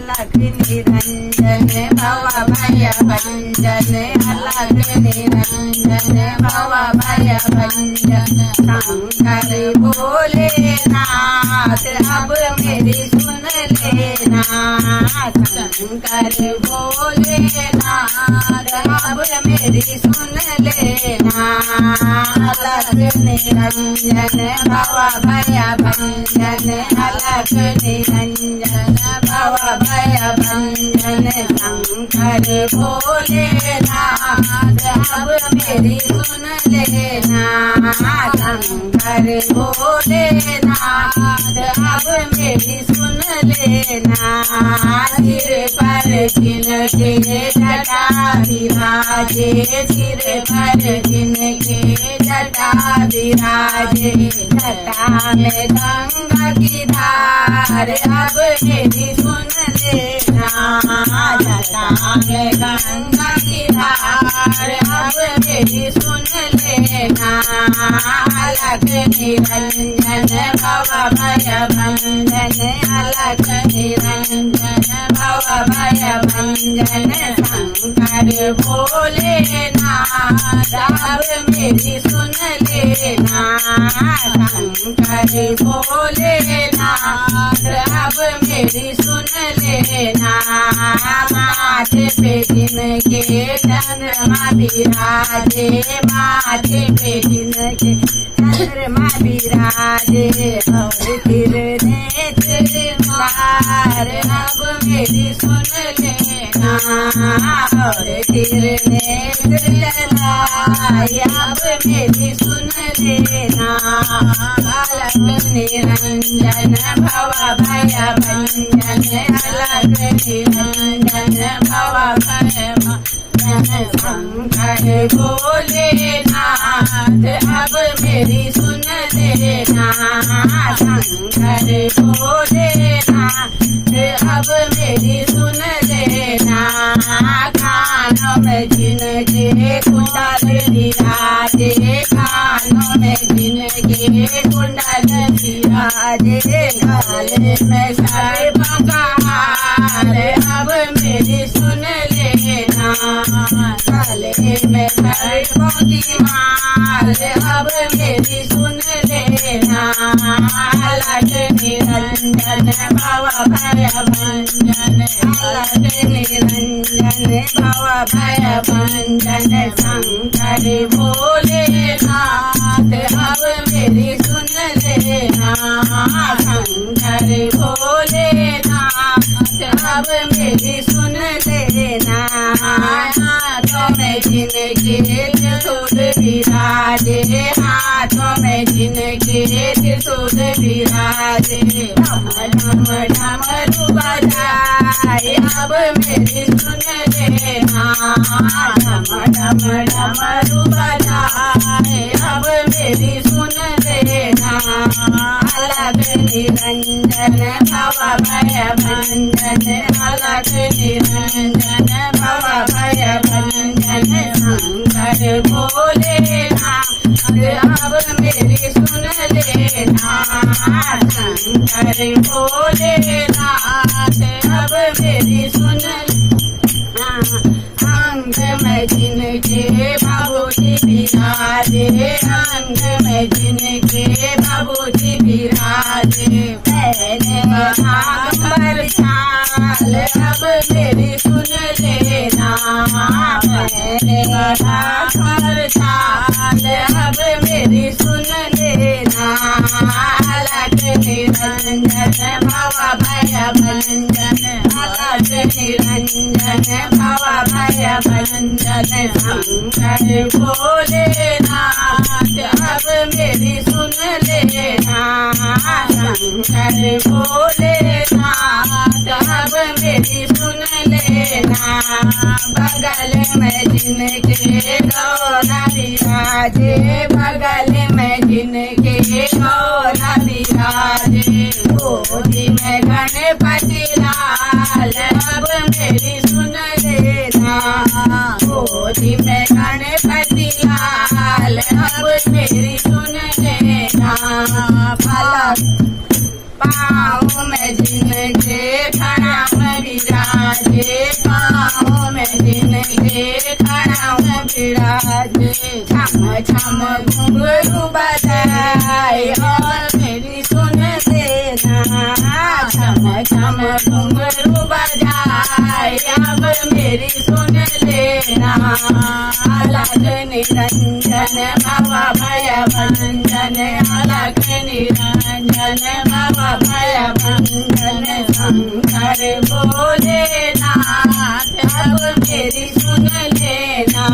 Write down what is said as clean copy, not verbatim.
अलग निरंजन भव भय भंजन अलग निरंजन भव भय भंजन शंकर भोलेनाथ अब मेरी सुन लेना शंकर भोलेनाथ अब मेरी सुन लेना अलग निरंजन भव भय भंजन अलग निरंजन भव भय भंजन शंकर भोलेनाथ अब मेरी सुन लेना शंकर भोलेनाथ अब मेरी सुन लेना सिर पर जिनके जटा विराजे सिर पर जिनके जटा विराजे जटा में गंगा की धार अब मेरी सुन लेना जटा में गंगा की धार अब मेरी सुन लेना अलग निरंजन भव भय भंजन अलग निरंजन भव भय भंजन शंकर भोलेनाथ अब मेरी सुन लेना शंकर भोलेनाथ अब मेरी सुन लेना माथे पे जिनके चंद्रमा विराजे माथे पे जिनके चंद्रमा विराजे और फिर नेत्र मार अब मेरी सुन लेना और फिर नेत्र जलाए अब मेरी सुन लेना अलग निरंजन भव भय भंजन अलग निरंजन भव भय शंकर भोलेनाथ अब मेरी सुन लेना शंकर भोलेनाथ अब मेरी सुन लेना कानों में जिनके कुंडल विराजे कानों में जिनके कुंडल विराजे गले में सर्प का हार अब मेरी सुन लेना गले में सर्पों की मार अब मेरी सुन लेना अलग निरंजन भव भय भंजन अलग निरंजन भव भय भंजन शंकर भोलेनाथ अब मेरी सुन लेना शंकर भोलेनाथ अब मेरी सुन लेना हाथों में जिनके त्रिशूल विराजे हाथों में जिनके त्रिशूल विराजे ढम ढम डमरू बजाए अब मेरी सुन लेना ढम ढम डमरू बजाए अब मेरी सुन लेना अलग निरंजन भव भय भंजन अलग निरंजन भव भय भंजन शंकर भोलेनाथ अब मेरी सुन लेना शंकर भोलेनाथ अब मेरी सुन अंग में जिनके भभूति विराजे अंग में जिनके भभूति विराजे पहले भाग पर छाल अब मेरी सुन लेना पहले भाग पर छाल अब मेरी सुन लेना अलग निरंजन भव भय भंजन अलग निरंजन भव भय भंजन शंकर भोलेनाथ अब मेरी सुन लेना शंकर भोलेनाथ अब मेरी सुन लेना बगल में जिनके गौरा विराजे बगल में जिनके गौरा विराजे गोदी में गणपति लाल अब मेरी सुन लेना गोदी में गणपति लाल अब मेरी सुन लेना फलक पाँव में जिनके प्रणाम बाजे पाँव में जिनके खड़ाऊ बिराजे छम छम घुंघरू बजाए और मेरी सुन लेना छम छम घुंघरू बजाए अब मेरी सुन लेना अलग निरंजन बाबा भय भंजन अलग निरंजन बाबा भय भंजन शंकर भोलेनाथ अब मेरी सुन लेना।